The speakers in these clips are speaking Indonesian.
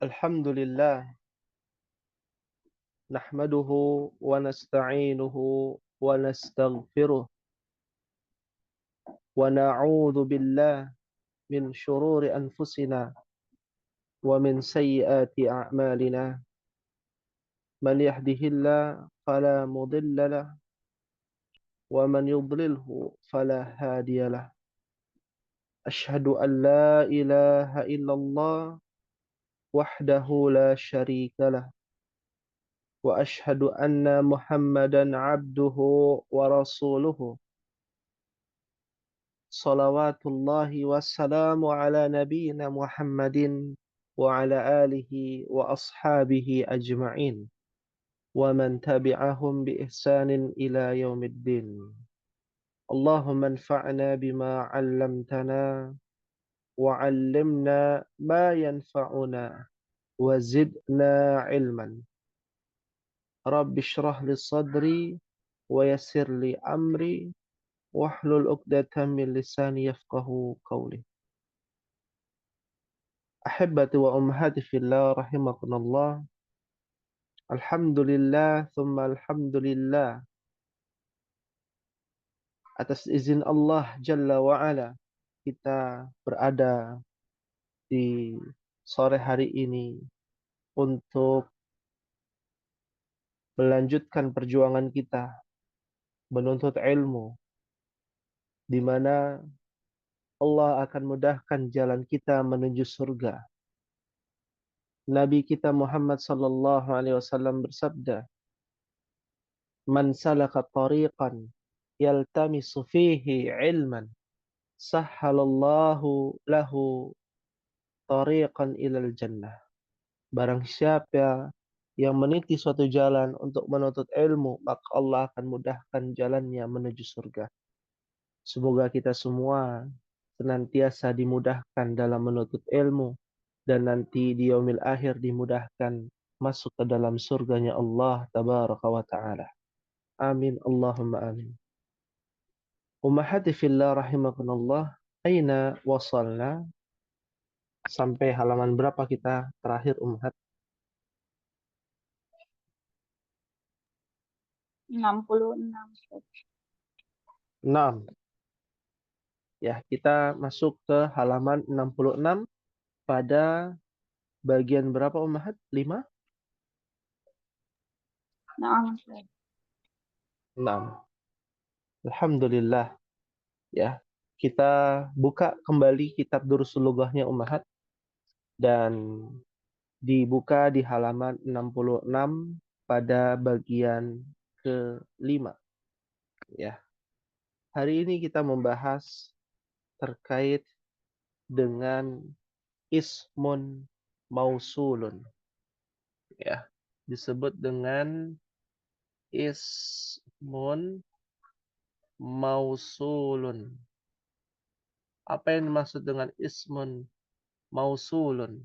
Alhamdulillah, nahmaduhu wa nasta'inuhu wa nastaghfiruh wa na'udzu billah min shururi anfusina wa min sayyiati a'malina. Man yahdihillahu fala mudilla lahu wa man yudlilhu fala hadiya lahu. Ashhadu an la ilaha illallah wahdahu la syarika lah wa ashhadu anna Muhammadan abduhu wa rasuluhu. Salawatullahi wassalamu ala nabiyyina Muhammadin wa ala alihi wa ashabihi ajma'in wa man tabi'ahum bi ihsanin ila yaumiddin. Allahumma anfa'na bima 'allamtana wa 'allimna ma yanfa'una wa zidna 'ilman. Rabbi shrah li sadri wa yassir li amri wahlul 'uqdatam min lisani yafqahu qawli. Ahibbati wa ummahati fillah rahimakumullah. Alhamdulillah thumma alhamdulillah, atas izin Allah Jalla wa Ala kita berada di sore hari ini untuk melanjutkan perjuangan kita menuntut ilmu, di mana Allah akan mudahkan jalan kita menuju surga. Nabi kita Muhammad sallallahu alaihi wasallam bersabda, "Man salaka tariqan yaltamisu fihi ilman, sahhalallahu lahu tariqan ilal jannah." Barang siapa yang meniti suatu jalan untuk menuntut ilmu, maka Allah akan mudahkan jalannya menuju surga. Semoga kita semua senantiasa dimudahkan dalam menuntut ilmu, dan nanti di yaumil akhir dimudahkan masuk ke dalam surganya Allah tabaraka wa ta'ala. Amin Allahumma amin. Ummahati fillah rahimakumullah, aina wasalna? Sampai halaman berapa kita terakhir ummahat? 66. 6. Ya, kita masuk ke halaman 66 pada bagian berapa ummahat? 5? Naam. 6. Alhamdulillah. Ya, kita buka kembali kitab Durusul Lughahnya ummahat, dan dibuka di halaman 66 pada bagian ke-5. Ya. Hari ini kita membahas terkait dengan ismun mausulun. Ya, disebut dengan ismun mausulun. Apa yang dimaksud dengan ismun mausulun?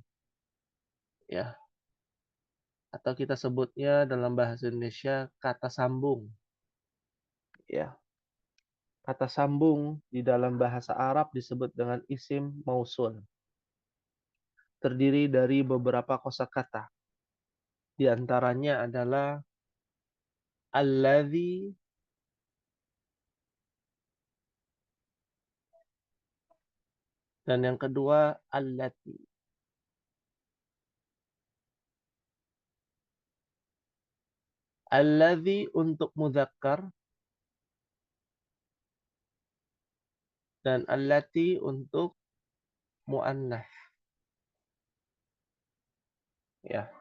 Ya, atau kita sebutnya dalam bahasa Indonesia kata sambung. Ya. Kata sambung di dalam bahasa Arab disebut dengan isim mausul. Terdiri dari beberapa kosakata. Di antaranya adalah alladzi, dan yang kedua allati. Alladzi untuk mudzakkar dan allati untuk muannats. Ya.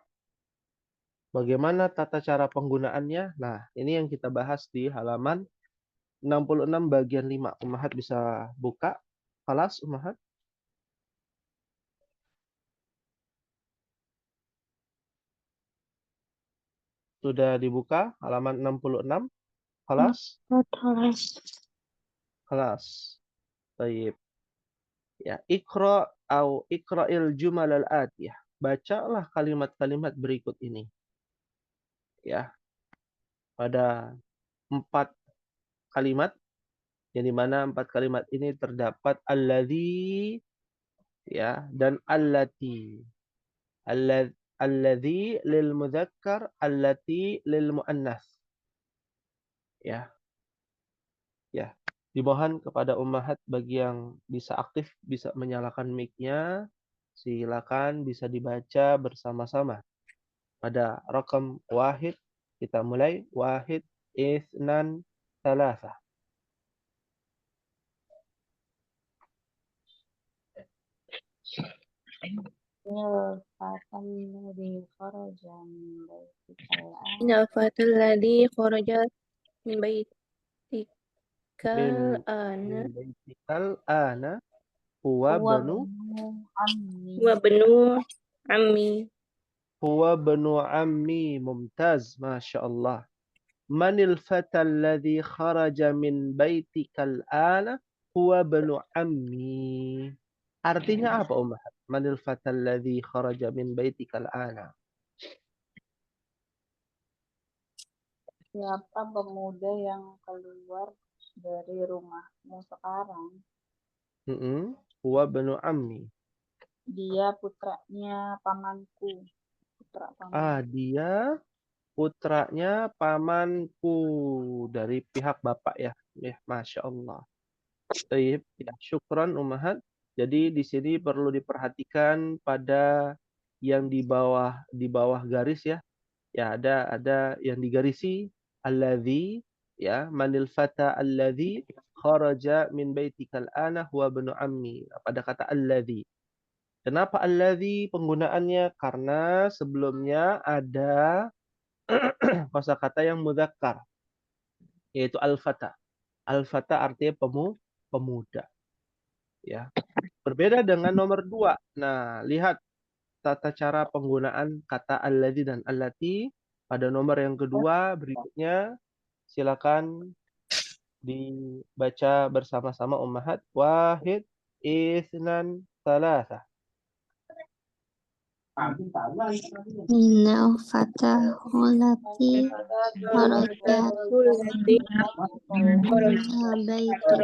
Bagaimana tata cara penggunaannya? Nah, ini yang kita bahas di halaman 66 bagian 5. Ummahat bisa buka. Kelas ummahat. Sudah dibuka halaman 66. Kelas? Kelas. Baik. Ya, Iqra au Iqra'il jumal al-atiyah. Bacalah kalimat-kalimat berikut ini. Ya, pada 4 kalimat, yang dimana 4 kalimat ini terdapat alladzi, ya, dan allati. Alladzi lil mudzakkar, allati lil muannas. Ya, ya. Dimohon kepada ummahat bagi yang bisa aktif, bisa menyalakan mic-nya, silakan bisa dibaca bersama-sama. Pada rakam wahid, kita mulai. Wahid, itsnan, tsalatsa. إن الفتى الذي خرج من بيتك Min الآن baitikal ana huwa banu وابن عمي mumtaz, Masya Allah. Manil fata alladhi kharaja min baitikal ana huwa banu ammi. Artinya apa, Ummahat? Manil fata alladhi kharaja min baitikal ana. Siapa pemuda yang keluar dari rumahmu sekarang? Huwa banu ammi. Dia putranya pamanku. Putra paman. Dia putranya pamanku dari pihak bapak ya. Ya, Masya Allah. Baik, ya, syukran Ummahat. Jadi di sini perlu diperhatikan pada yang di bawah garis ya. Ya, ada yang digarisi alladzi, ya, manil fata alladzi kharaja min baitikal ana huwa ibnu ammi. Pada kata alladzi. Kenapa alladzi penggunaannya? Karena sebelumnya ada kosakata yang mudzakkar, yaitu al-fata. Al-fata artinya pemuda. Ya. Berbeda dengan nomor 2. Nah, lihat tata cara penggunaan kata alladzi dan allati pada nomor yang kedua berikutnya. Silakan dibaca bersama-sama ummahat. Wahid, itsnan, tsalatsa. Innal fata allati kharajat min baitika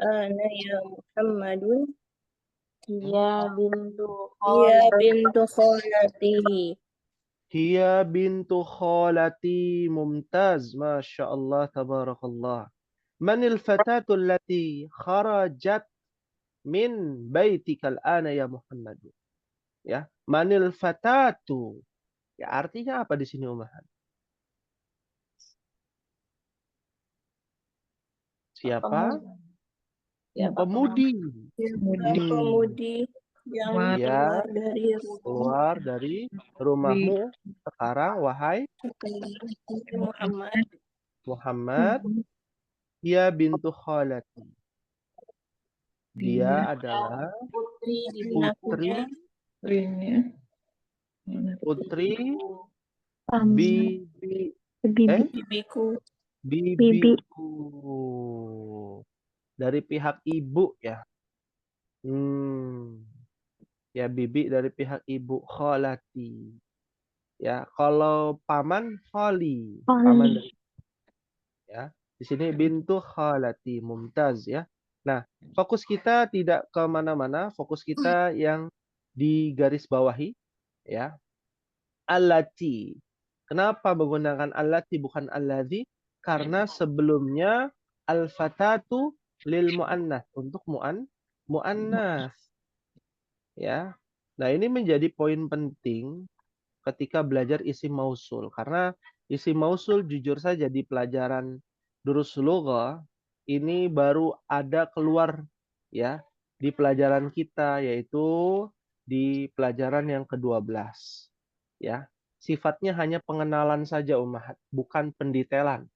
Ana ya Muhammadun. Ya bintu khalatihi. Hiya bintu khalati, mumtaz, Masya Allah, tabarakallah. Manil fatatu allati kharajat min baitikal ana ya Muhammad. Ya, manil fatatu. Ya, artinya apa di sini Ummahat? Siapa? Pemudi. Pemudi yang Ya, keluar dari keluar dari rumahmu sekarang, wahai Muhammad. Muhammad. Dia bintu khalati. Dia adalah putri bibiku. bibiku. Dari pihak ibu ya. Ya, bibi dari pihak ibu, khalati. Ya, kalau paman khali. Paman dari, ya. Di sini bintu khalati, mumtaz ya. Nah, fokus kita tidak kemana-mana, fokus kita yang di garis bawahi ya. Allati. Kenapa menggunakan allati bukan alladzi? Karena sebelumnya al-fatatu lil muannas, untuk muannas ya. Nah, ini menjadi poin penting ketika belajar isim mausul, karena isim mausul jujur saja di pelajaran durus lughah ini baru ada keluar ya di pelajaran kita, yaitu di pelajaran yang ke-12 ya. Sifatnya hanya pengenalan saja ummahat, bukan pendetailan.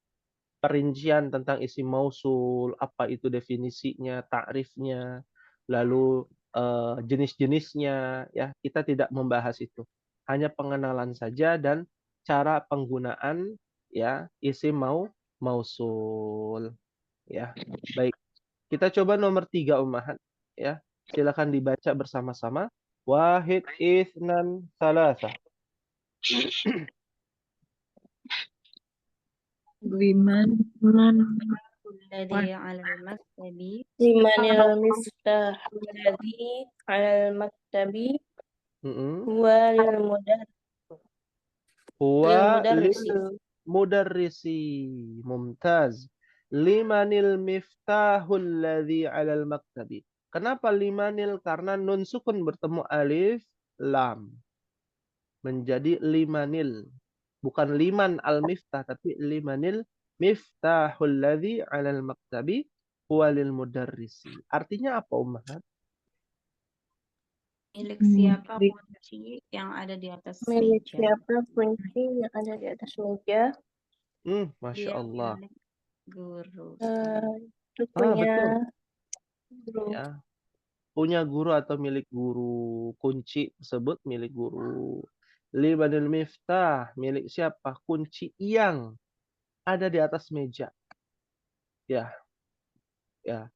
Perincian tentang isim mausul, apa itu definisinya, takrifnya, lalu jenis-jenisnya ya, kita tidak membahas itu. Hanya pengenalan saja dan cara penggunaan ya isim mausul ya. Baik. Kita coba nomor 3 ummahat ya. Silakan dibaca bersama-sama. Wahid, itsnan, tsalatsa. alladhi 'alal maktabi Limanil miftah alladhi alal maktabi. Huwa lilmudarrisi. mudarrisi. Mumtaz. Limanil miftahul ladzi 'alal maktabi. Kenapa limanil? Karena nun sukun bertemu alif lam. Menjadi limanil. Bukan liman al-miftah, tapi limanil miftahul ladzi 'alal maktabi huwa lil mudarrisi. Artinya apa, Ummahat? Milik siapa kunci yang ada di atas Milik meja? siapa kunci yang ada di atas meja? Masya Dia Allah. milik guru. Itu punya Betul. guru. Ya. Punya guru atau milik guru. Kunci tersebut milik guru. Limanil miftah, milik siapa? Kunci yang ada di atas meja. Ya, ya.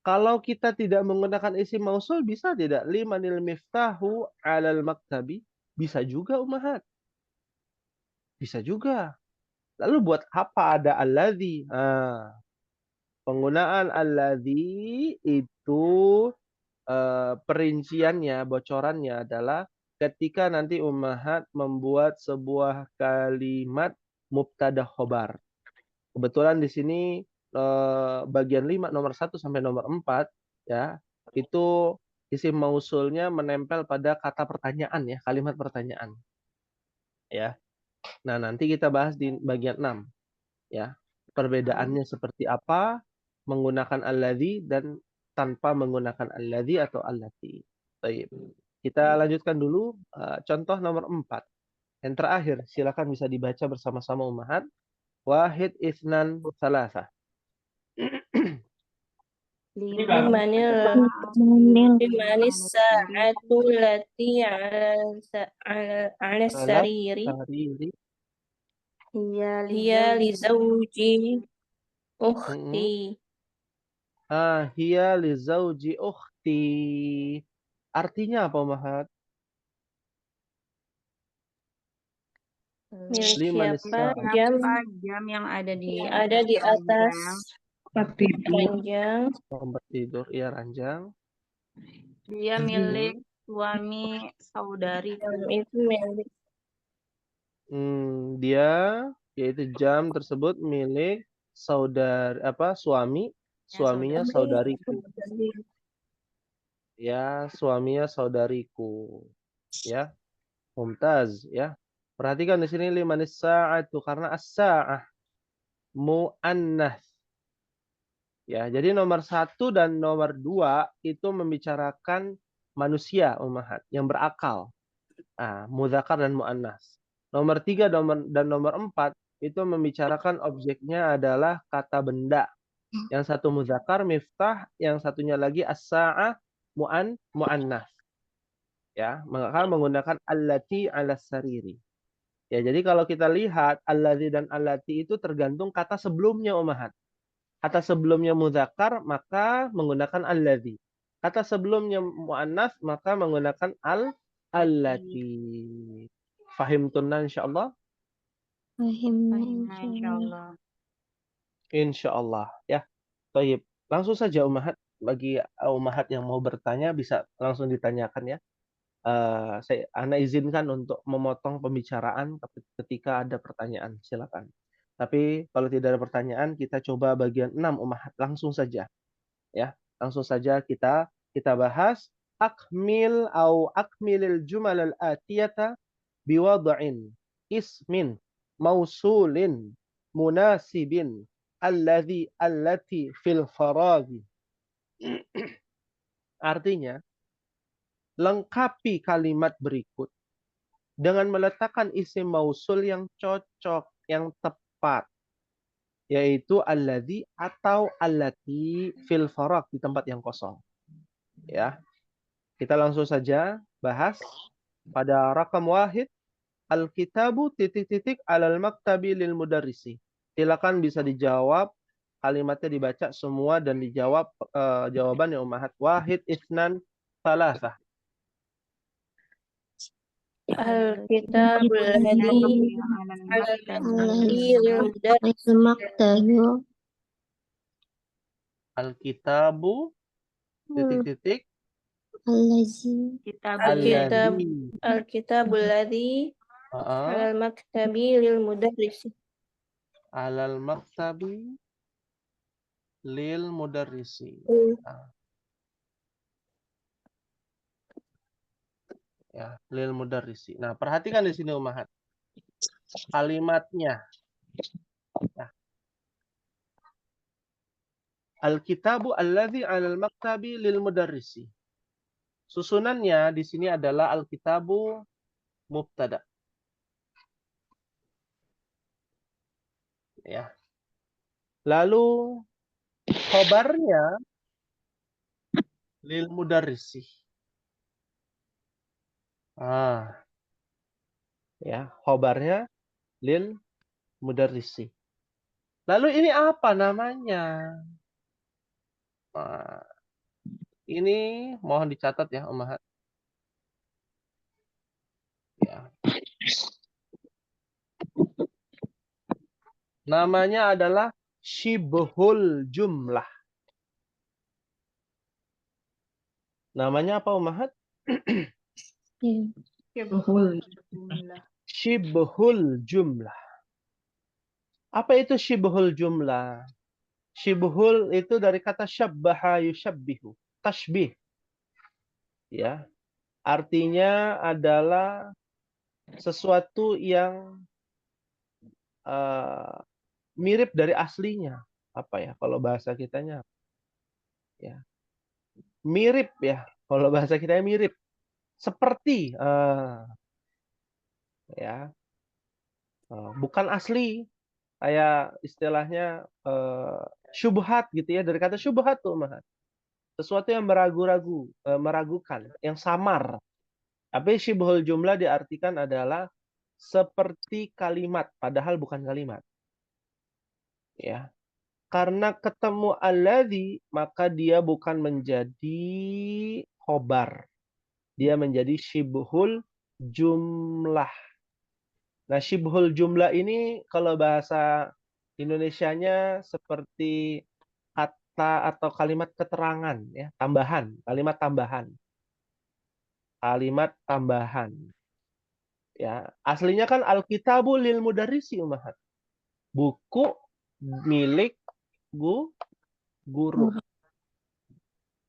Kalau kita tidak menggunakan isim mausul, bisa tidak? Limanil miftahu 'alal maktabi. Bisa juga, Ummahat. Bisa juga. Lalu buat apa ada alladzi? Penggunaan alladzi itu perinciannya, bocorannya adalah ketika nanti Ummahat membuat sebuah kalimat mubtada khobar. Kebetulan di sini bagian 5 nomor 1 sampai nomor 4 ya, itu isim mausulnya menempel pada kata pertanyaan ya, kalimat pertanyaan. Ya. Nah, nanti kita bahas di bagian 6 ya. Perbedaannya seperti apa menggunakan alladzi dan tanpa menggunakan alladzi atau allati. Baik. Kita lanjutkan dulu contoh nomor 4. Yang terakhir, silakan bisa dibaca bersama-sama Ummahat. Wahid isnan salasa. Limanis sa'atu lati ala sariri. Hiya li zawji ukhti. Hiya li zawji ukhti. Artinya apa, Ummahat? Milik Limanis siapa sa'atu. Jam yang ada di atas ranjang. Tempat tidur, ya, ranjang. Dia milik suami saudari. Itu milik Dia, yaitu jam tersebut milik suaminya saudariku. Ya, suaminya saudariku. Ya, Mumtaz ya. Perhatikan di sini limanis sa'atu karena as-sa'ah muannats. Ya, jadi nomor 1 dan nomor 2 itu membicarakan manusia, Ummahat, yang berakal. Mudzakar dan muannats. Nomor 3 dan nomor 4 itu membicarakan objeknya adalah kata benda. Yang satu mudzakar miftah, yang satunya lagi as-sa'ah muannats. Ya, maka menggunakan allati 'alas sariri. Ya, jadi kalau kita lihat allazi dan allati itu tergantung kata sebelumnya, Ummahat. Kata sebelumnya mudzakar maka menggunakan allazi. Kata sebelumnya muannats maka menggunakan allati. Fahimtunna insyaallah? Insyaallah. Insyaallah ya. Baik. Langsung saja Ummahat, bagi Ummahat yang mau bertanya bisa langsung ditanyakan ya. Ana izinkan untuk memotong pembicaraan ketika ada pertanyaan, silakan. Tapi kalau tidak ada pertanyaan, kita coba bagian 6 Ummahat langsung saja. Ya, langsung saja kita bahas akmilil jumal al-atiyata biwad'in ismin mausulin munasibin allati fil faraghi. Artinya, lengkapi kalimat berikut dengan meletakkan isim mausul yang cocok, yang tepat, yaitu alladzi atau allati fil faraq, di tempat yang kosong. Ya. Kita langsung saja bahas pada rakam wahid, al-kitabu titik-titik alal maktabi lil mudarrisi. Silakan bisa dijawab, kalimatnya dibaca semua dan dijawab jawaban yang Ummahat. Wahid isnan salasah. Al-kitabul ladzi Al-kitabu titik-titik Kitab Alkitab. Alladzi. Alkitabul ladzi alal maktabi lil mudarrisi. Alal maktabi lil mudarrisi. Ya, lil mudarrisi. Nah, perhatikan di sini Ummahat. Kalimatnya. Ya. Alkitabu alladzi 'alal maktabi lil mudarrisi. Susunannya di sini adalah alkitabu mubtada. Ya. Lalu khobarnya lil mudarrisi. Ya, khobarnya lil mudarrisi. Lalu ini apa namanya? Nah, ini mohon dicatat ya, Ummahat. Ya. Namanya adalah syibhul jumlah. Namanya apa, Ummahat? Syibhul jumlah. Apa itu syibhul jumlah? Syibhul itu dari kata syabbaha yusyabbihu. Tashbih. Ya. Artinya adalah sesuatu yang mirip dari aslinya. Apa ya kalau bahasa kitanya? Ya. Mirip ya. Kalau bahasa kita mirip. Seperti ya. Bukan asli. Kayak istilahnya syubhat gitu ya. Dari kata syubhat tuh, Mahat. Sesuatu yang meragu-ragu, meragukan, yang samar. Tapi syibhul jumlah diartikan adalah seperti kalimat, padahal bukan kalimat. Ya. Karena ketemu alladzi, maka dia bukan menjadi khobar. Dia menjadi syibhul jumlah. Nah, syibhul jumlah ini kalau bahasa Indonesianya seperti kata atau kalimat keterangan, ya, tambahan, kalimat tambahan. Kalimat tambahan. Ya, aslinya kan Alkitabu lil mudarrisi, Ummahat. Buku milik guru.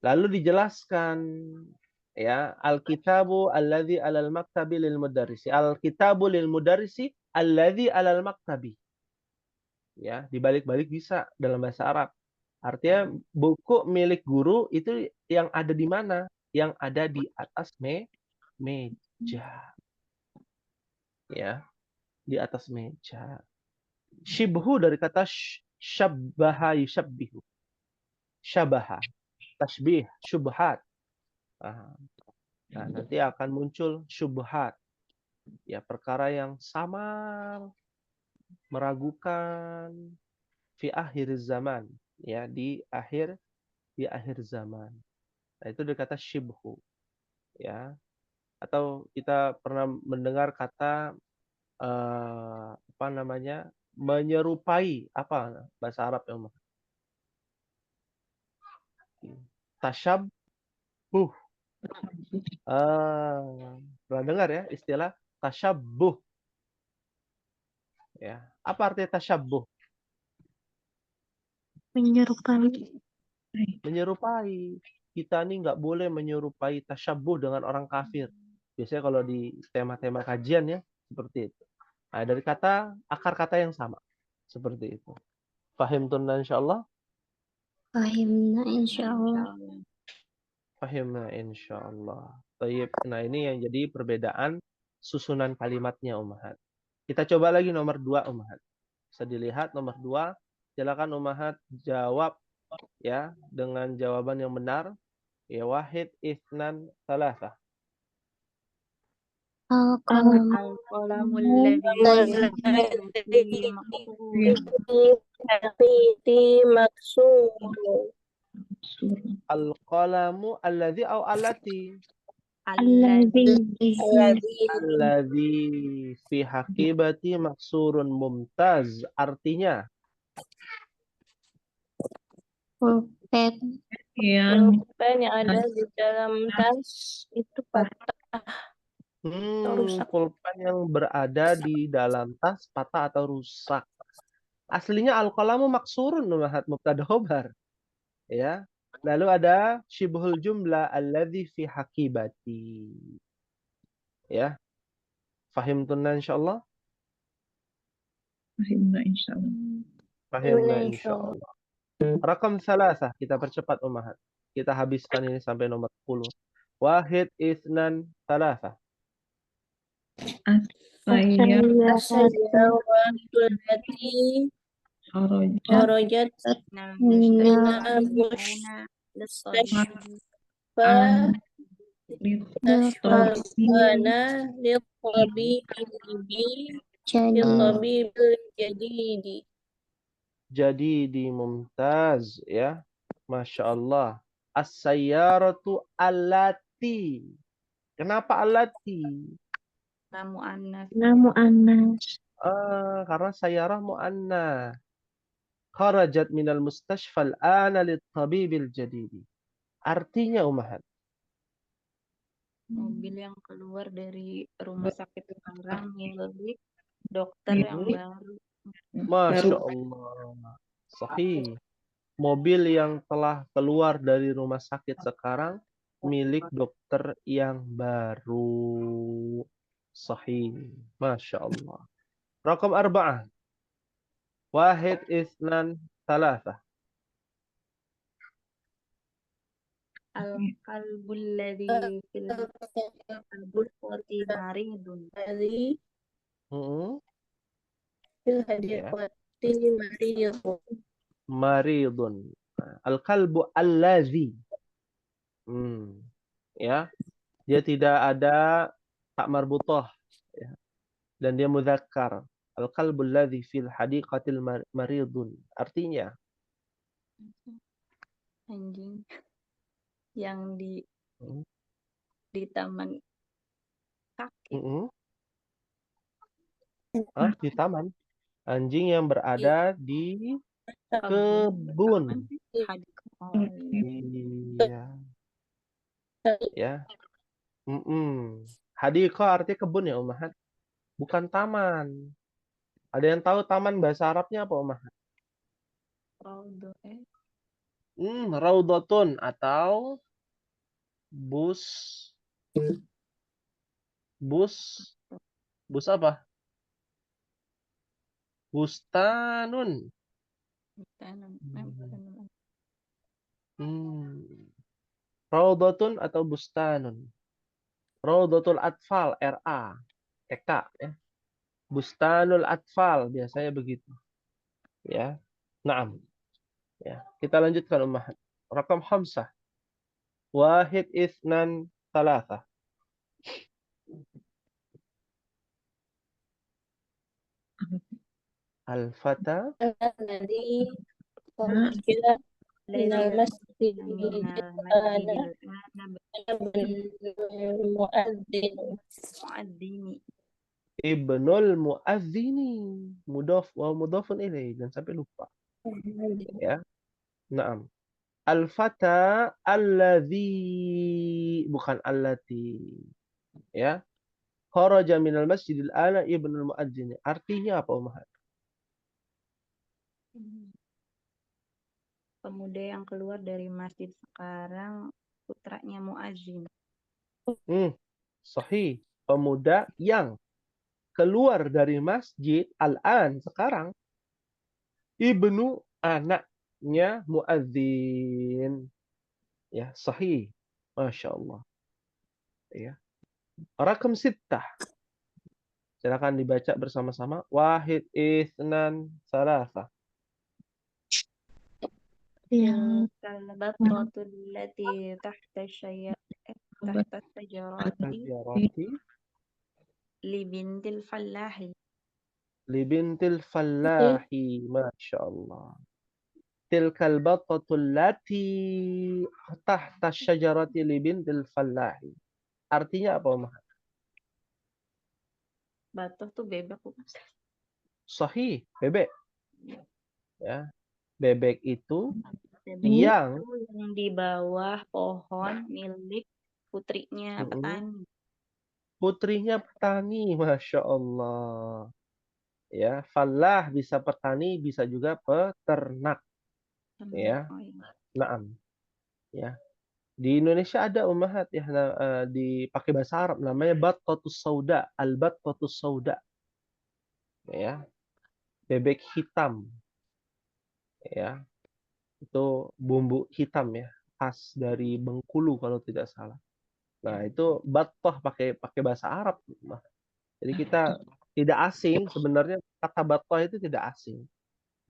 Lalu dijelaskan ya, Alkitabu alladzi 'alal maktabi lil mudarrisi. Alkitabu lil mudarrisi alladzi 'alal maktabi. Ya, dibalik-balik bisa dalam bahasa Arab. Artinya buku milik guru itu yang ada di mana? Yang ada di atas meja. Ya, di atas meja. Syibhu dari kata syabbaha yusyabbihu. Syabaha, tasbih, syubhat. Nah, nanti akan muncul syubhat. Ya, perkara yang samar, meragukan fi akhir zaman, ya, di akhir zaman. Nah, itu dikata syibhu, ya. Atau kita pernah mendengar kata apa namanya? Menyerupai, apa bahasa Arab ya, Umar? Tasyabbuh. Pernah dengar ya istilah tasyabbuh? Ya. Apa artinya tasyabbuh? Menyerupai. Kita nih nggak boleh menyerupai tasyabbuh dengan orang kafir. Biasanya kalau di tema-tema kajian ya, seperti itu. Nah, dari kata, akar kata yang sama. Seperti itu. Fahim tunna insyaallah? Fahimna insyaallah. Fahimna insyaallah. Baik. Nah, ini yang jadi perbedaan susunan kalimatnya, Ummahat. Kita coba lagi nomor 2, Ummahat. Bisa dilihat nomor 2. Silakan Ummahat jawab ya dengan jawaban yang benar. Ya, wahid, itsnan, tsalatsa. Al-qalamul ladzi maksur. Al-qalamu alladzi au allati? Alladzi Alladzi fi haqibati maksurun mumtaz. Artinya pulpen yang pulpen yang ada di dalam tas itu patah atau rusak. Pulpen yang berada di dalam tas patah atau rusak. Aslinya al-qalamu maksurun Ummahat, mubtada khobar. Ya. Lalu ada syibhul jumlah alladzi fi hakibati. Ya. Fahimtunna insyaallah? fahimna insyaallah. Fahimna Insyaallah. insyaallah. Rakam salasah, kita percepat Ummahat. Kita habiskan ini sampai nomor 10. Wahid, isnan, salasah. As-sayyaratu As-sayyaratul lati kharajat kharajat minal mustashfa an litabi ana litabibil jadidi. Jadi di mumtaz ya. Masya Allah. As-sayyaratu allati. Kenapa allati? namu annas Karena sayyarah mu'annas. Kharajat minal mustashfal ana litabibil jadidi. Artinya Ummahat. Mobil yang keluar dari rumah sakit sekarang milik dokter yang baru. Masya Allah. Sahih. Mobil yang telah keluar dari rumah sakit sekarang milik dokter yang baru. Sahih. Masya Allah. Rakam arba'ah. Wahid, isnan, salasah. Al-qalbul ladzi fil hadiqati maridun. Dari Hmm. fil Ya. hadiqati maridun. Maridun. Al-qalbu allazi. Ya. Dia tidak ada tak marbutah. Ya. Dan dia mudzakkar. Al-qalbu alladhi fil hadiqatil maridun. Artinya Anjing yang di taman sakit. Di taman. Anjing yang berada di kebun. Iya. Ya. Hadiqah artinya kebun ya Ummahat. Bukan taman. Ada yang tahu taman bahasa Arabnya apa Ummahat? Raudhatun atau bus apa? Bustanun. Raudhatun atau bustanun. Raudhatul atfal, RA, TK ya. Bustanul atfal biasanya begitu. Ya. Naam. Ya, kita lanjutkan Ummahat. Rakam khamsah. Wahid, isnan, salasah. Al-fata Alladzi kira minal masjid ana Muadzini. ibnul muazzini. Mudhaf wa mudhafun ilaih. Dan sampai lupa. Ya. Naam. Al-fata alladzi, bukan allati. Ya. Kharaja minal masjidil ana ibnul muazzini. Artinya apa Ummahat? Pemuda yang keluar dari masjid sekarang putranya muazzin. Sahih. Pemuda yang keluar dari masjid al-an sekarang ibnu anaknya muadzin. Ya, sahih. Masya Allah. Ya. Rakam sittah. Silakan dibaca bersama-sama. Wahid, isnan, salasah. Al-batratul lati tahta sajarati libintil fallahi. Libintil fallahi. Masya Allah. Tilkal batatul lati tahta syajarati libintil fallahi. Artinya apa Ummahat? Batok tuh bebek bukan? Sahih, bebek. Ya. Bebek itu Tebing yang itu yang di bawah pohon milik putrinya petani. putrinya petani, Masya Allah. Ya, falah bisa petani, bisa juga peternak. Ya, Oh, iya. naam. Ya, di Indonesia ada ummahat ya, dipakai bahasa Arab namanya battatus sauda, al-battatus sauda. Ya, bebek hitam. Ya, itu bumbu hitam ya, khas dari Bengkulu kalau tidak salah. Nah, itu battah pakai bahasa Arab. Jadi kita tidak asing sebenarnya, kata battah itu tidak asing.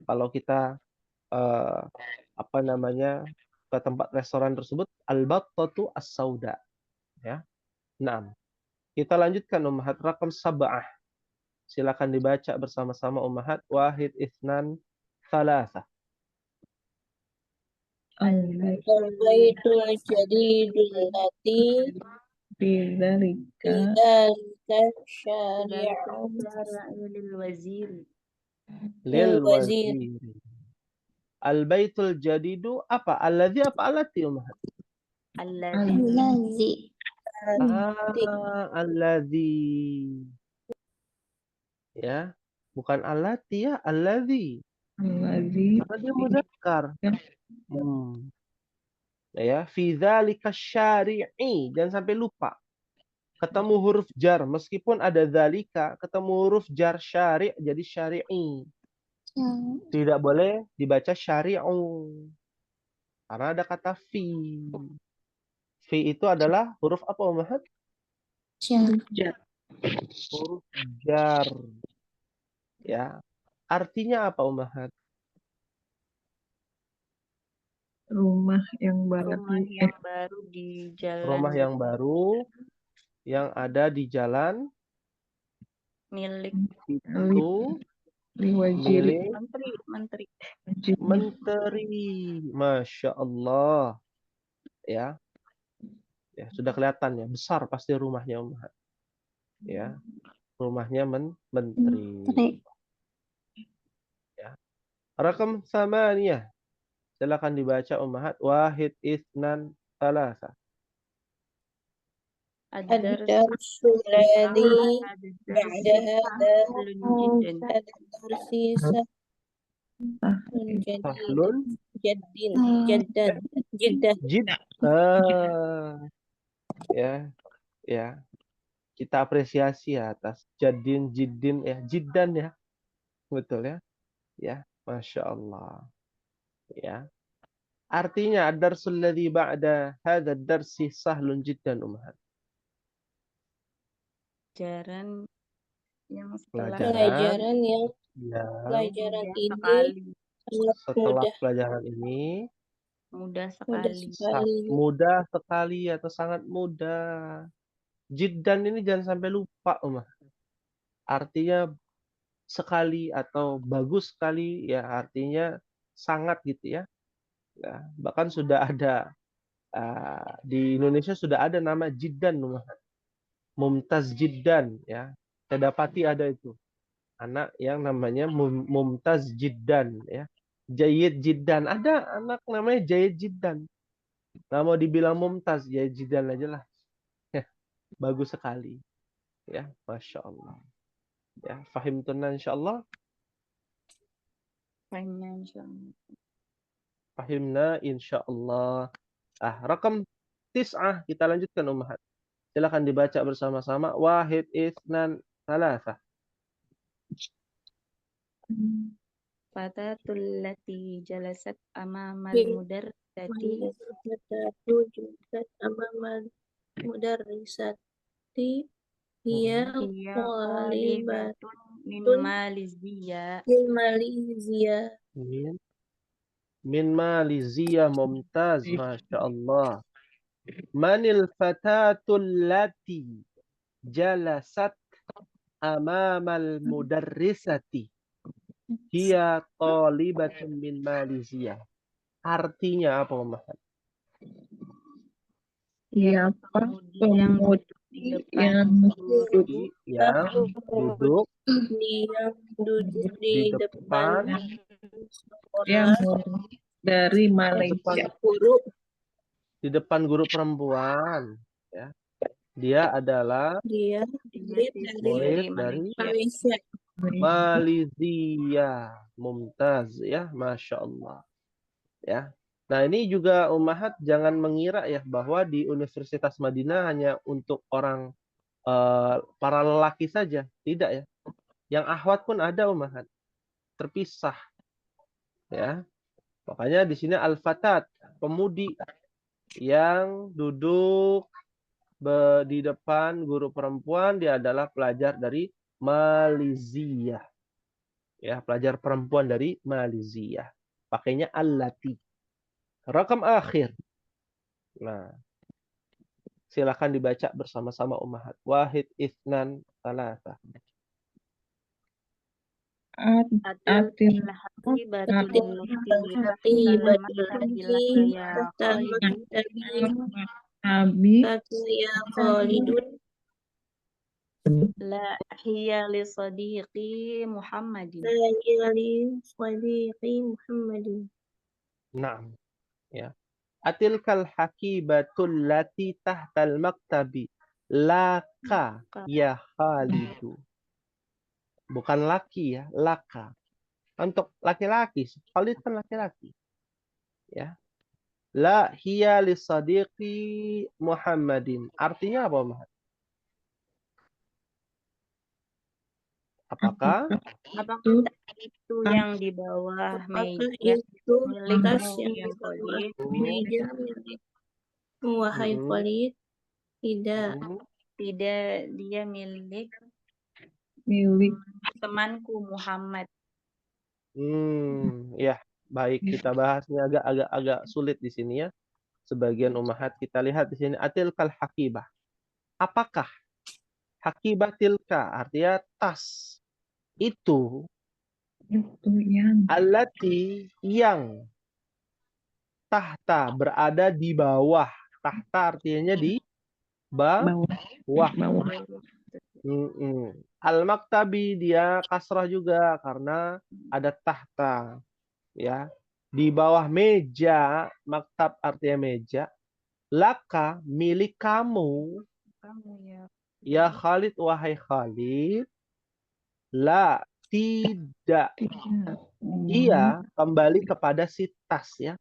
Kalau kita apa namanya, ke tempat restoran tersebut, al-battatu as-sauda ya. Nah, kita lanjutkan ummahat rakam sab'ah. Silakan dibaca bersama-sama ummahat. Wahid, itsnan, tsalatsa. البيت الجديد الذي Bidzalika بذلك الشارع lil wazir. Lil للوزير wazir. Al-baitul jadidu apa? Alladzi apa alati ummahat? Alladzi الذي Alladzi. Ya, bukan alati ya, alladzi. allazi Karena dia mudzakkar. Ya, fi dzalika syari'i, jangan sampai lupa. Ketemu huruf jar, meskipun ada dzalika, ketemu huruf jar syari' jadi syari'i. Tidak boleh dibaca syari'u. Karena ada kata fi. Fi itu adalah huruf apa, ummahat? jar Huruf jar. Ya. Artinya apa, ummahat? rumah yang baru rumah yang baru di jalan Rumah yang baru yang ada di jalan milik itu liwajiri milik menteri. menteri. Masya Allah. Ya. Ya, sudah kelihatan ya, besar pasti rumahnya ummahat. Ya. Rumahnya menteri. Ya. Rakam samaniyah. Silakan dibaca ummahat. Wahid, itsnan, tsalatsa. الدرس الذي بعد هذا هذا الدرس Sahlun جدا جدا ya, ya. Kita apresiasi ya atas jiddin ya, jiddan ya. Betul ya. Ya, Masya Allah. Ya. Artinya ad-darsul ladzi ba'da hadha ad-darsi sahlun jiddan ummahat. Pelajaran yang setelah pelajaran yang Ya, pelajaran ini sekali sangat setelah mudah pelajaran ini mudah mudah sekali. sekali mudah sekali atau sangat mudah. Jiddan ini jangan sampai lupa, ummahat. Artinya sekali atau bagus sekali ya, artinya sangat gitu ya. Ya, bahkan sudah ada di Indonesia sudah ada nama Jiddan, Mumtaz Jiddan ya. Saya dapati ada itu anak yang namanya Mumtaz Jiddan ya. Jayyid Jiddan, ada anak namanya Jayyid Jiddan. Nah, mau dibilang Mumtaz, Jayyid Jiddan aja lah. Ya, bagus sekali. Ya, Masya Allah. Ya, fahimtuna insyaallah. Fahimna insyaallah. Rakam tis'ah, kita lanjutkan ummahat. Silakan dibaca bersama-sama. Wahid, itsnan, tsalatsa. Fatatul lati jalasat amamal mudarrisati أمام المدرسة هي طالبة min Malaysia. ماليزيا Min Malaysia, mumtaz, Masya Allah. Manil fatatul lati jalasat amamal mudarrisati. Hiya talibatun min Malaysia. Artinya apa, ummahat? siapa yang pemudi di depan yang Duduk yang duduk di di depan depan yang sekolah Dari Di Malaysia. depan guru perempuan, ya. Dia adalah Dia Dia murid dari dari Malaysia. Malaysia. Mumtaz, ya, Masya Allah. Ya. Nah, ini juga ummahat jangan mengira ya bahwa di Universitas Madinah hanya untuk orang para lelaki saja. Tidak ya. Yang akhwat pun ada ummahat. Terpisah. Ya. Makanya di sini al-fatat, pemudi yang duduk di depan guru perempuan, dia adalah pelajar dari Malaysia. Ya, pelajar perempuan dari Malaysia. Pakainya allati. Rakam akhir. Nah, silakan dibaca bersama-sama ummahat. Wahid, itsnan, talata. Atil hati batul lati salamat laka ya Khalid. Nabi Ya Khalidun. La hiya li sadiqi Muhammadin. Lagi Sadiqi Muhammadin. Naam. Ya. Atilkal hakibatul lati tahtal maktabi. Laka ya Khalidu. Bukan laki ya, laka. Untuk laki-laki, Khalid kan laki-laki. Ya. La hiya li sadiqi Muhammadin. Artinya apa, Muhammad? Apakah Apakah itu yang di bawah meja Itu milikmu yang ya Khalid? meja milik wahai Khalid? Tidak. Tidak, dia milik temanku Muhammad. Ya, baik, kita bahasnya agak sulit di sini ya. Sebagian ummahat kita lihat di sini atilkal hakibah. Apakah hakibah tilka artinya tas itu yang alati yang tahta berada di bawah. Tahta artinya di bawah. Al-maktabi dia kasrah juga karena ada tahta, ya. Di bawah meja, maktab artinya meja. Laka milik kamu, ya Khalid, wahai Khalid. La tidak. Ia kembali kepada si tas, ya.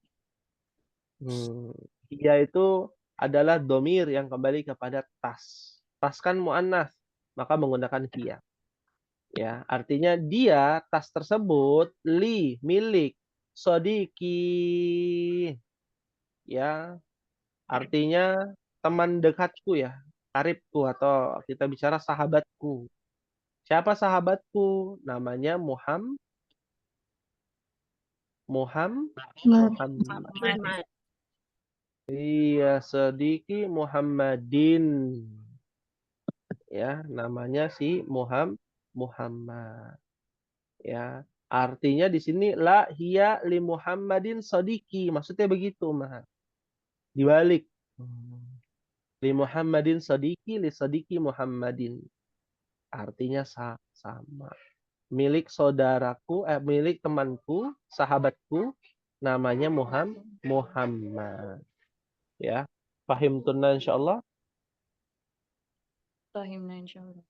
Ia itu adalah domir yang kembali kepada tas. Tas kan mu'annas, maka menggunakan hiya. Ya, artinya dia, tas tersebut, milik, sodiki. Ya, artinya teman dekatku ya, karibku atau kita bicara sahabatku. Siapa sahabatku? Namanya Muhammad. Iya, sediki Muhammadin. Ya, namanya si Muhammad. Ya, artinya di sini la hiya li Muhammadin sodiki. Maksudnya begitu, Mah. Dibalik. Li Muhammadin sodiki, li sodiki Muhammadin. Artinya sama. Milik saudaraku, milik temanku, sahabatku, namanya Muhammad. Ya, pahim tunna insyaallah. Fahimna insyaallah.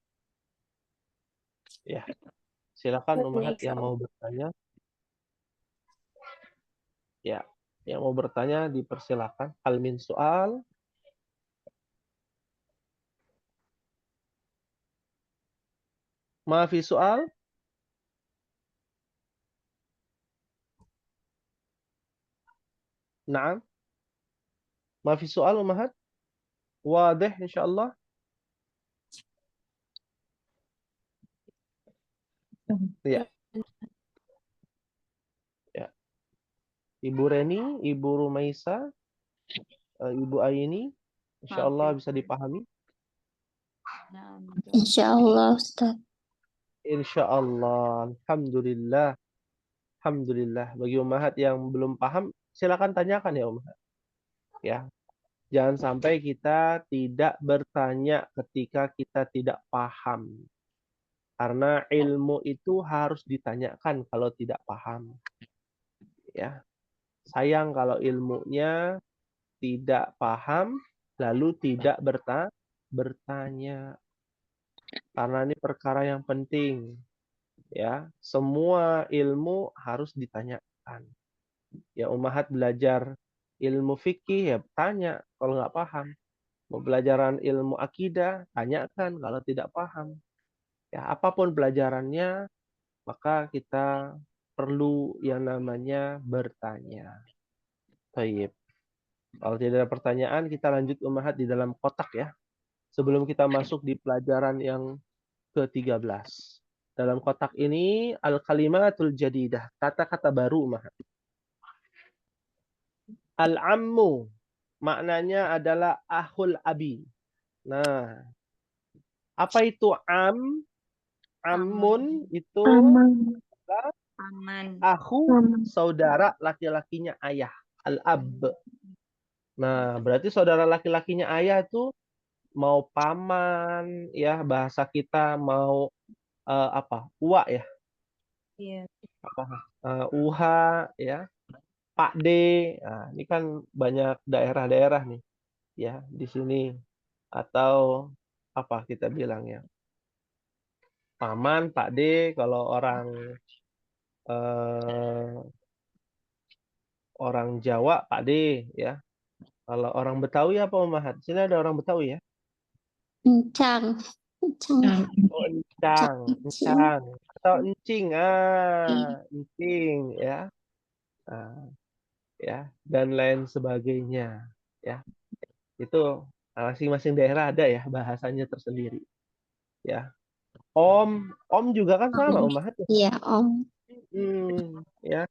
Ya, silakan ummahat yang mau bertanya. Ya, yang mau bertanya dipersilakan. Hal min soal. Maafi soal. Naam. Maafi soal ummahat. Wadih insyaallah. Ya. Ya. Ibu Reni, Ibu Rumaisa, Ibu Aini, insyaallah bisa dipahami. Insyaallah Ustaz. Insyaallah. Alhamdulillah. Alhamdulillah. Bagi ummahat yang belum paham, silakan tanyakan ya ummahat. Ya. Jangan sampai kita tidak bertanya ketika kita tidak paham. Karena ilmu itu harus ditanyakan kalau tidak paham. Ya. Sayang kalau ilmunya tidak paham, lalu tidak bertanya. Karena ini perkara yang penting. Ya, semua ilmu harus ditanyakan. Ya, ummahat belajar ilmu fikih, ya tanya kalau nggak paham. Mau pelajaran ilmu akidah, tanyakan kalau tidak paham. Ya, apapun pelajarannya, maka kita perlu yang namanya bertanya. Baik. Kalau tidak ada pertanyaan, kita lanjut ummahat di dalam kotak ya. Sebelum kita masuk di pelajaran yang ke-13. Dalam kotak ini, al-kalimatul jadidah. Kata-kata baru ummahat. Al-ammu. Maknanya adalah ahul abi. Nah, apa itu am? Amun itu Aman. Aman. aku Aman. saudara laki-lakinya ayah. Al-ab. Nah, berarti saudara laki-lakinya ayah itu mau paman ya, bahasa kita mau apa? Uwa ya. Iya. Apa? Uha ya. Pak D. Nah, ini kan banyak daerah-daerah nih ya di sini, atau apa kita bilangnya? Paman, Pak D kalau orang Jawa Pak D ya. Kalau orang Betawi apa Umahat? Sini ada orang Betawi ya? Encang. Encang. Oh, encang, encang atau encing. Encing ya. Ah, ya, dan lain sebagainya ya. Itu masing-masing daerah ada ya bahasanya tersendiri ya. Om juga kan sama Om. Umahat ya. Iya, Om. Ya.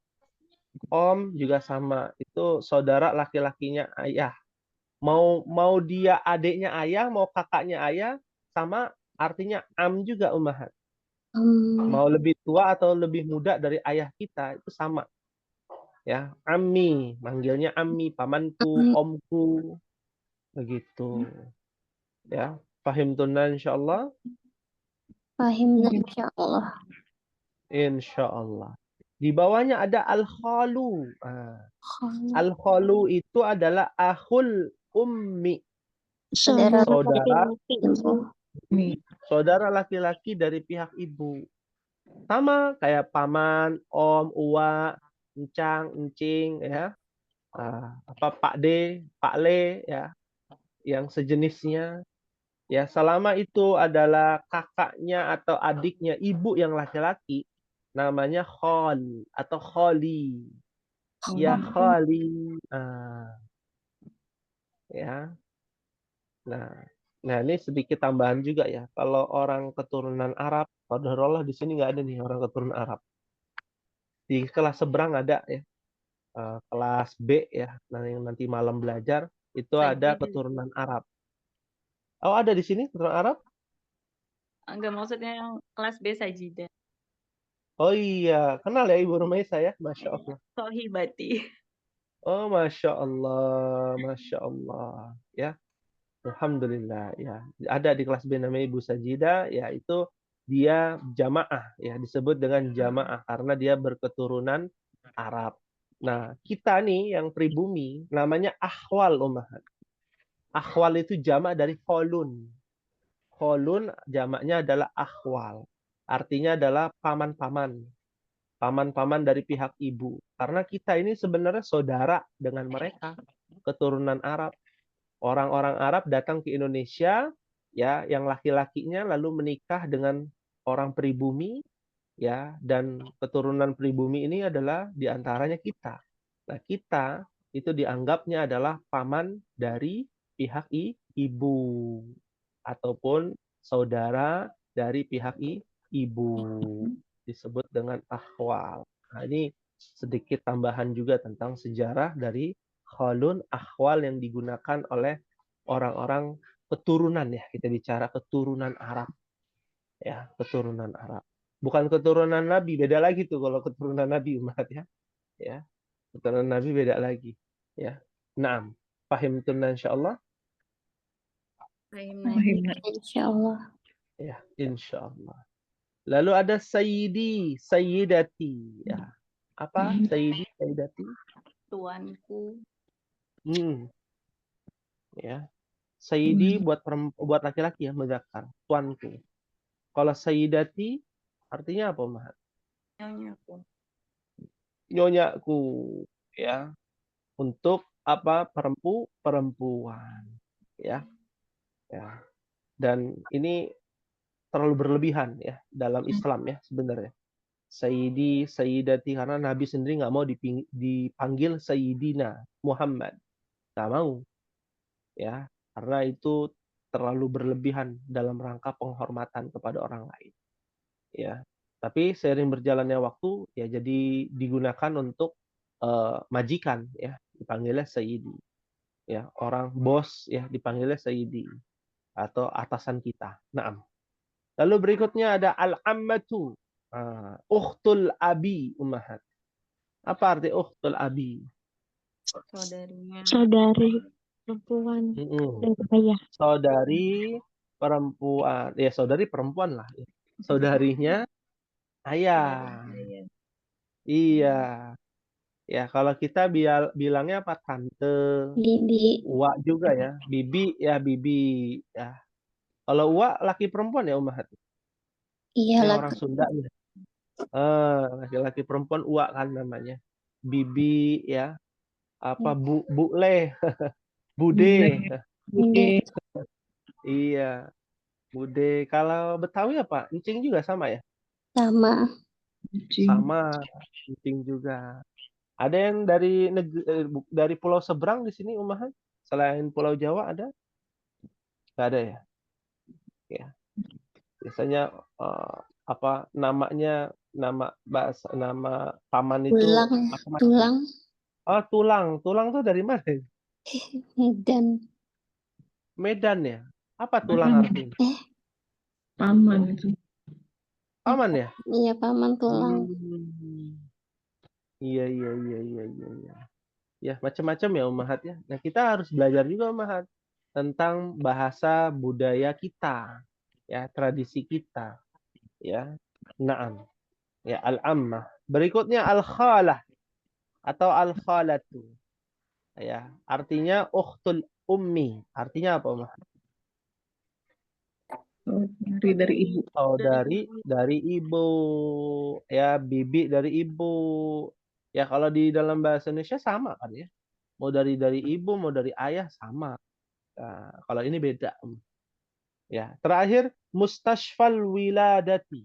Om juga sama. Itu saudara laki-lakinya ayah. Mau dia adiknya ayah, mau kakaknya ayah, sama artinya am juga Umahat. Mau lebih tua atau lebih muda dari ayah kita itu sama. Ya, ammi, manggilnya ammi, pamanku, omku, begitu. Ya, pahim tunan insyaallah. Fahim insyaallah. Insyaallah. Di bawahnya ada al-khalu. Khalu. Al-khalu itu adalah ahul ummi. Saudara Saudara ibu. saudara laki-laki dari pihak ibu. Sama kayak paman, om, uwa, encang, encing ya. Apa Pak D, Pak Le ya, yang sejenisnya. Ya, selama itu adalah kakaknya atau adiknya ibu yang laki-laki, namanya khol atau kholi. Ya kholi. Ya. Nah, ini sedikit tambahan juga ya. Kalau orang keturunan Arab, qadarullah di sini nggak ada nih orang keturunan Arab. Di kelas seberang ada ya, kelas B ya, yang nanti malam belajar itu ada Sajid. keturunan Arab. Oh, ada di sini keturunan Arab? Enggak, maksudnya yang kelas B Sajida. Oh iya, kenal ya Ibu Rumaisa ya, Masya Allah. Sohibati. Oh, Masya Allah, Masya Allah. Ya, Alhamdulillah ya. Ada di kelas B namanya Ibu Sajida, yaitu dia jamaah ya, disebut dengan jamaah karena dia berketurunan Arab. Nah, kita nih yang pribumi namanya akhwal ummahat. Akhwal itu jamak dari kholun. Kholun jamaknya adalah akhwal. Artinya adalah paman-paman. Paman-paman dari pihak ibu. Karena kita ini sebenarnya saudara dengan mereka, keturunan Arab. Orang-orang Arab datang ke Indonesia, ya, yang laki-lakinya lalu menikah dengan orang pribumi, ya, dan keturunan pribumi ini adalah diantaranya kita. Nah, kita itu dianggapnya adalah paman dari pihak ibu ataupun saudara dari pihak ibu, disebut dengan akhwal. Nah, ini sedikit tambahan juga tentang sejarah dari khalun akhwal yang digunakan oleh orang-orang keturunan ya. Kita bicara keturunan Arab. Ya, keturunan Arab. Bukan keturunan Nabi, beda lagi tuh kalau keturunan Nabi umat ya. Ya, keturunan Nabi beda lagi. Ya. Naam. Pahim tunna insyaallah? Fahim. Insyaallah. Ya, insyaallah. Lalu ada sayyidi, sayyidati. Ya. Apa? Sayyidi, sayyidati? tuanku. Ya. Sayyidi buat laki-laki ya, mudzakkar, tuanku. Kalau sayyidati artinya apa, Mahat? Nyonya Nyonyaku, ya. Untuk apa? Perempuan, ya. Ya. Dan ini terlalu berlebihan ya dalam Islam ya sebenarnya. Sayyidi, sayyidati, karena Nabi sendiri nggak mau dipanggil Sayyidina Muhammad, nggak mau, ya, karena itu terlalu berlebihan dalam rangka penghormatan kepada orang lain, ya. Tapi seiring berjalannya waktu, ya jadi digunakan untuk majikan, ya, dipanggilnya Sayyidi, ya, orang bos, ya, dipanggilnya Sayyidi atau atasan kita. Naam. Lalu berikutnya ada al-ammatu. Ukhtul abi, ummahat. Apa arti ukhtul abi? saudarinya. Saudari perempuan dan ayah. Saudari perempuan. Ya, saudari perempuan lah. Saudarinya ayah. Saya. Iya. Ya, kalau kita bilangnya apa? Tante. Bibi. Uak juga ya. Bibi ya, bibi. Ya. Kalau uak laki perempuan ya, ummahat. Iya, Ini orang laki. Sunda nih. Laki-laki perempuan uak kan namanya. Bibi ya. Apa bule, bude. Bude. Iya, bude. Kalau Betawi apa? Encing juga sama ya? Sama. Sama, encing juga. Ada yang dari pulau seberang di sini, Umahan? Selain Pulau Jawa ada? Nggak ada ya? Ya. Biasanya apa namanya, nama paman itu Tulang. apa namanya? Tulang. Oh, tulang. Tulang tuh dari mana? Dan Medan ya? Apa tulang artinya? Paman itu. Paman ya? iya paman tulang. Iya, iya, iya, iya, iya, iya. Ya, macam-macam ya Umahat ya. Nah, kita harus belajar juga Umahat tentang bahasa budaya kita, ya, tradisi kita, ya. Naam. Ya, al-ammah. Berikutnya al-khalah atau al-khalatu. Ya, artinya ukhtul ummi. Artinya apa, Umahat? Dari ibu. Dari ibu, ya, bibi dari ibu. Ya, kalau di dalam bahasa Indonesia sama kan ya. Mau dari ibu, mau dari ayah sama. Nah, kalau ini beda. Ya, terakhir mustashfal wiladati.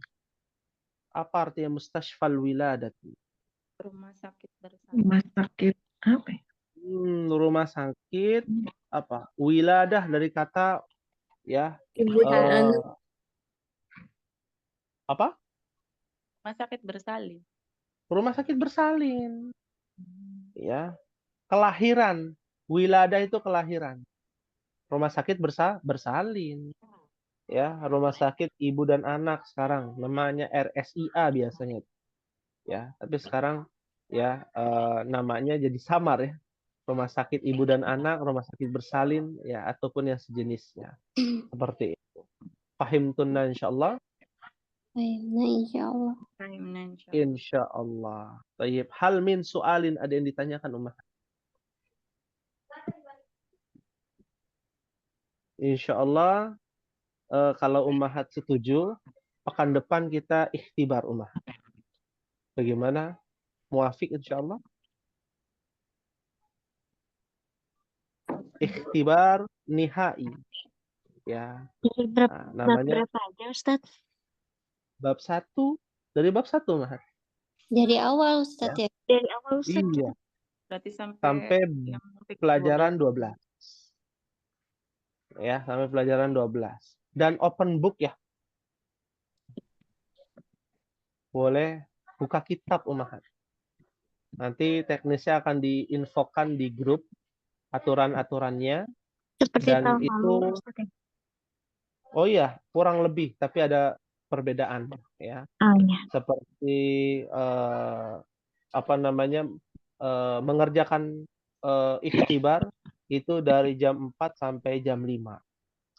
Apa artinya mustashfal wiladati? Rumah sakit bersama. Rumah sakit apa ya? Rumah sakit apa? Wiladah dari kata ya Ibu dan anak. apa? Rumah sakit bersalin. Rumah sakit bersalin. Ya, kelahiran. Wiladah itu kelahiran. Rumah sakit bersalin. Ya, rumah sakit ibu dan anak sekarang namanya RSIA biasanya. Ya, tapi sekarang ya namanya jadi samar ya. Rumah sakit ibu dan anak, rumah sakit bersalin ya, ataupun yang sejenisnya. Seperti itu. Pahim tunna insyaallah. Nah, insya Allah. Insyaallah. Baik. Hal min soalin, ada yang ditanyakan Ummah? Insyaallah kalau ummahat setuju, pekan depan kita ikhtibar Ummah. Bagaimana? Muafik insyaallah. Ikhtibar nihai. Ya. Nah, namanya Berapa aja Ustaz? bab 1, dari bab 1 Mahat. Dari awal Ustaz ya? Dari awal Ustaz. Iya, Berarti sampai sampai yang pelajaran 12. Ya, sampai pelajaran 12. Dan open book ya. Boleh buka kitab Umahat. Nanti teknisnya akan diinfokan di grup aturan-aturannya. Seperti Dan tahun itu lalu Ustaz ya? oh iya, kurang lebih tapi ada perbedaan ya. Iya. Seperti apa namanya mengerjakan ikhtibar itu dari jam 4 sampai jam 5.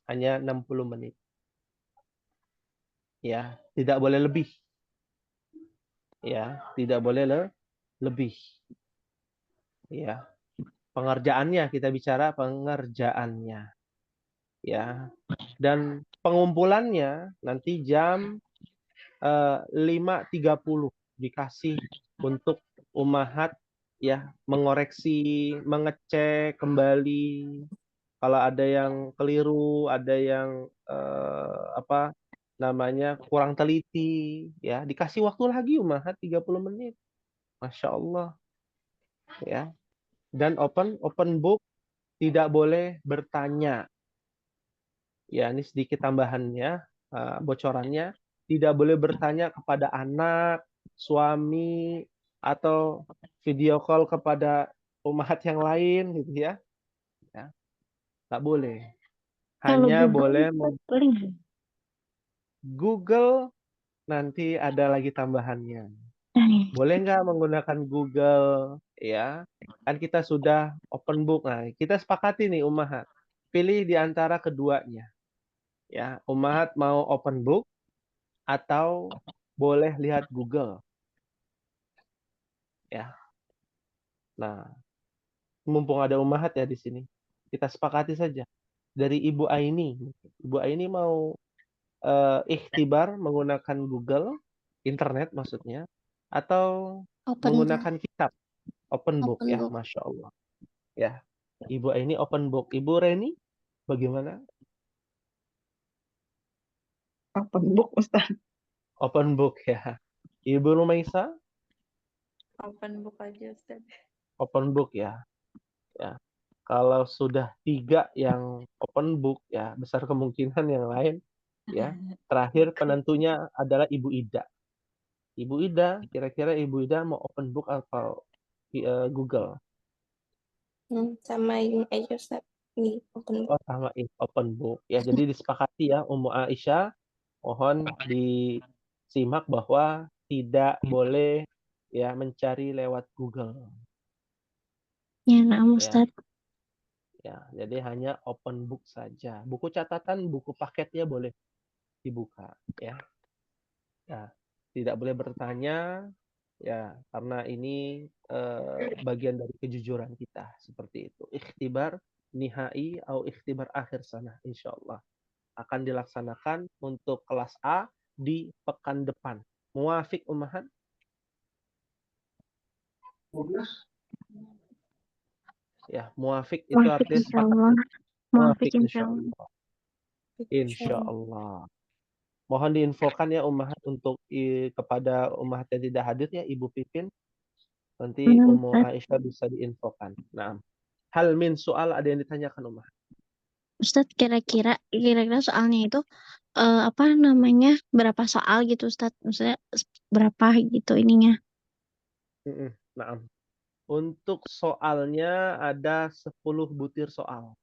Hanya 60 menit. Ya, tidak boleh lebih. Ya, tidak boleh lebih. Ya, pengerjaannya, kita bicara pengerjaannya. Ya. Dan pengumpulannya nanti jam 5.30 dikasih untuk Ummahat ya mengoreksi, mengecek kembali kalau ada yang keliru, ada yang apa namanya kurang teliti ya, dikasih waktu lagi Ummahat 30 menit. Masya Allah ya. Dan open book, tidak boleh bertanya. Ya, ini sedikit tambahannya, bocorannya. Tidak boleh bertanya kepada anak, suami, atau video call kepada ummahat yang lain, gitu ya. Ya, nggak boleh. Kalau Hanya Google boleh boleh nggak? Google, nanti ada lagi tambahannya. Eh, Boleh nggak menggunakan Google? Ya, kan kita sudah open book. Nah, kita sepakati nih ummahat. Pilih di antara keduanya. Ya, ummahat mau open book atau boleh lihat Google ya. Nah, mumpung ada ummahat ya di sini, kita sepakati saja dari Ibu Aini. Ibu Aini mau ikhtibar menggunakan Google, internet maksudnya, atau open book. menggunakan kitab open book Open ya, book. Masya Allah ya. Ibu Aini open book. Ibu Reni bagaimana? Open book Ustaz. Open book ya. Ibu Rumaisa Open book aja Ustaz. open book ya. Ya. Kalau sudah 3 yang open book ya, besar kemungkinan yang lain ya. Terakhir penentunya adalah Ibu Ida. Ibu Ida, kira-kira Ibu Ida mau open book atau Google? Sama ini aja Ustaz. Di open book. Oh, sama open book. Ya, jadi disepakati ya Ummu Aisyah, mohon disimak bahwa tidak boleh ya mencari lewat Google. Ya, nah Ya. Ustaz. Ya, jadi hanya open book saja. Buku catatan, buku paketnya boleh dibuka ya. Ya, tidak boleh bertanya ya, karena ini bagian dari kejujuran kita seperti itu. Ikhtibar nihai atau ikhtibar akhir sana insyaallah akan dilaksanakan untuk kelas A di pekan depan. Muafik ummahat? Ya, muafik itu Muafik artinya sepakat. insyaallah. Muafik Muafik insyaallah. insyaallah. Insyaallah. Mohon diinfokan ya ummahat untuk kepada ummahat yang tidak hadir ya Ibu Pipin. Nanti Ummu Ustaz. Aisyah bisa diinfokan. Nah, hal min soal ada yang ditanyakan Ummah. Ustaz, kira-kira soalnya itu apa namanya, berapa soal gitu Ustaz? Maksudnya berapa gitu ininya? Nah, untuk soalnya ada 10 butir soal.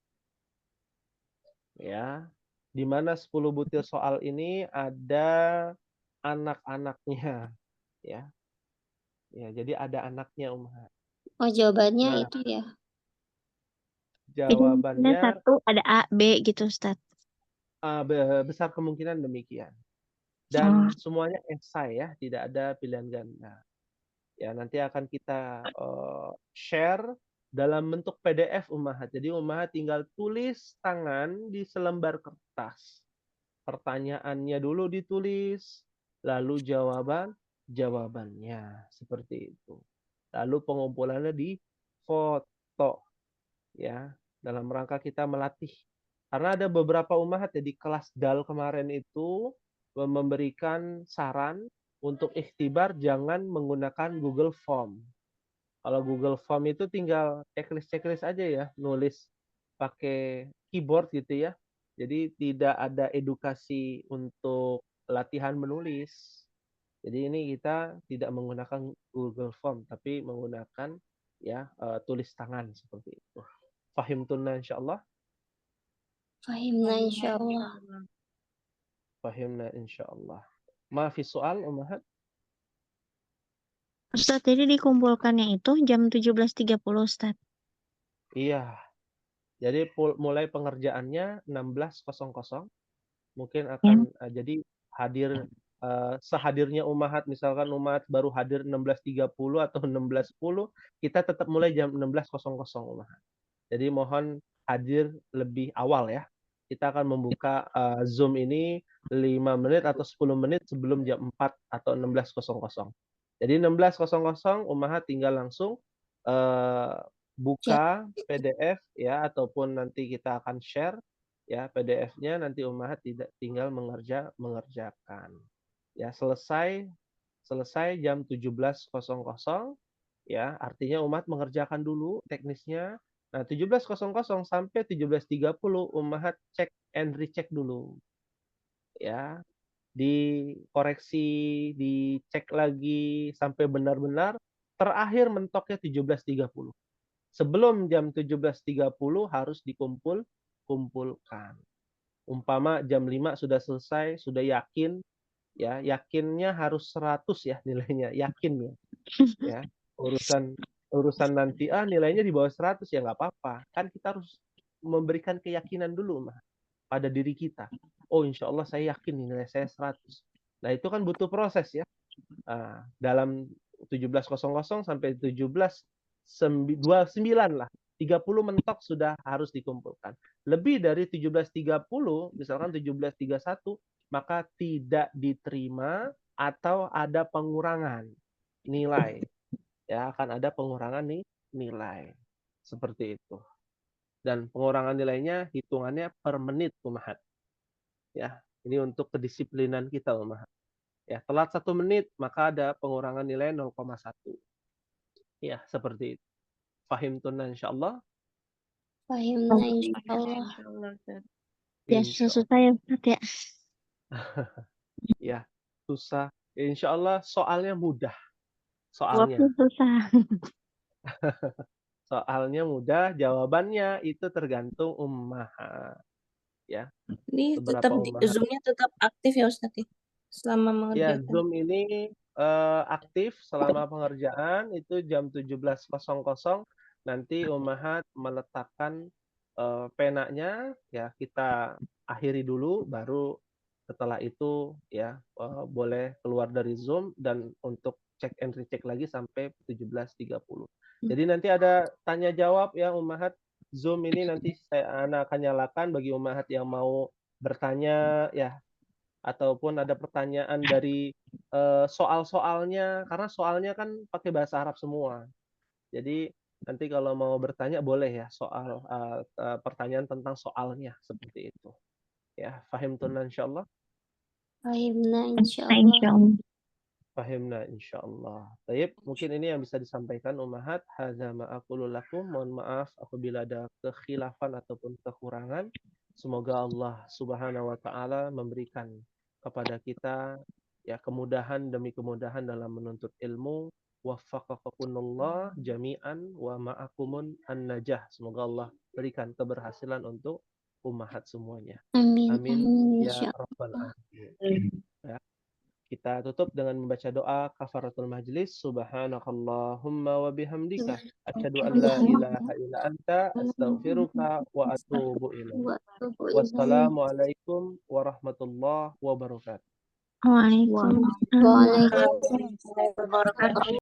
Ya. Di mana 10 butir soal ini ada anak-anaknya, ya. Ya, jadi ada anaknya Ummah. Oh, jawabannya Nah, itu ya. Jadi misalnya jawabannya satu ada A, B gitu Ustaz. besar kemungkinan demikian. Oh, Dan semuanya esai ya, tidak ada pilihan ganda. Ya, nanti akan kita share dalam bentuk PDF Ummahat. Jadi Ummahat tinggal tulis tangan di selembar kertas. Pertanyaannya dulu ditulis, lalu jawabannya seperti itu. Lalu pengumpulannya di foto ya, dalam rangka kita melatih. Karena ada beberapa Ummahat ya di kelas DAL kemarin itu memberikan saran untuk ikhtibar jangan menggunakan Google Form. Kalau Google Form itu tinggal checklist aja ya, nulis pakai keyboard gitu ya. Jadi tidak ada edukasi untuk latihan menulis. Jadi ini kita tidak menggunakan Google Form, tapi menggunakan ya tulis tangan seperti itu. Fahim tunna insyaallah. fahimna insyaallah. Fahimna insyaallah. Maafi soal Ummahat. Ustaz, jadi dikumpulkannya itu jam 17.30 Ustaz. Iya. Jadi mulai pengerjaannya 16.00. Mungkin Ya. akan jadi hadir sehadirnya ummahat, misalkan ummahat baru hadir 16.30 atau 16.10, kita tetap mulai jam 16.00 ummahat. Jadi mohon hadir lebih awal ya. Kita akan membuka Zoom ini 5 menit atau 10 menit sebelum jam 4 atau 16.00. Jadi 16.00 ummahat tinggal langsung buka PDF ya, ataupun nanti kita akan share ya PDF-nya, nanti ummahat tidak tinggal mengerjakan. Ya, selesai jam 17.00 ya, artinya ummahat mengerjakan dulu teknisnya. Nah, 17.00 sampai 17.30 ummahat cek and recheck dulu. Ya, dikoreksi, dicek lagi sampai benar-benar, terakhir mentoknya 17.30. Sebelum jam 17.30 harus kumpulkan. Umpama jam 5 sudah selesai, sudah yakin, ya, yakinnya harus 100 ya nilainya, yakin ya. Urusan nanti nilainya di bawah 100 ya nggak apa-apa. Kan kita harus memberikan keyakinan dulu pada diri kita. Oh, insya Allah saya yakin nilai saya 100. Nah, itu kan butuh proses ya. Dalam 17.00 sampai 17.29 lah. 30 mentok sudah harus dikumpulkan. Lebih dari 17.30, misalkan 17.31, maka tidak diterima atau ada pengurangan nilai. Ya, akan ada pengurangan nilai. Seperti itu. Dan pengurangan nilainya hitungannya per menit ummahat. Ya, ini untuk kedisiplinan kita ummahat. Ya, telat 1 menit maka ada pengurangan nilai 0,1. Ya, seperti itu. Fahimtuna insyaallah. Fahimna insyaallah. Insyaallah, Ustaz. Biasa Insyaallah. susah ya Ustaz ya. Ya, susah. Insyaallah soalnya mudah. Waktu susah. Soalnya mudah, jawabannya itu tergantung ummahat. Ya. Ini Beberapa tetap ummahat. Zoom-nya tetap aktif ya Ustaz ya? Selama Ya, mengerjakan. Zoom ini aktif selama pengerjaan itu jam 17.00. Nanti ummahat meletakkan penanya, ya kita akhiri dulu, baru setelah itu ya boleh keluar dari Zoom dan untuk cek and recheck lagi sampai 17.30. Jadi nanti ada tanya jawab ya ummahat. Zoom ini nanti anak akan nyalakan bagi ummahat yang mau bertanya ya, ataupun ada pertanyaan dari soal-soalnya, karena soalnya kan pakai bahasa Arab semua. Jadi nanti kalau mau bertanya boleh ya soal pertanyaan tentang soalnya seperti itu. Ya, fahimtuna insyaallah. Fahimna insyaallah. Fahimna insyaallah. Baik, mungkin ini yang bisa disampaikan ummahat. Hadza ma aqulu lakum. Mohon maaf apabila ada kekhilafan ataupun kekurangan. Semoga Allah Subhanahu wa taala memberikan kepada kita ya kemudahan demi kemudahan dalam menuntut ilmu. Waffaqakumullah jami'an wa ma'akumun an-najah. Semoga Allah berikan keberhasilan untuk ummahat semuanya. Amin. Amin Amin ya insyaallah. rabbal alamin. Ya. Kita tutup dengan membaca doa kafaratul majlis. Subhanakallahumma wa bihamdika asyhadu an la ilaha illa anta astaghfiruka wa atubu ilaik. Wassalamualaikum warahmatullahi wabarakatuh. Waalaikumsalam. Waalaikumsalam warahmatullahi wabarakatuh.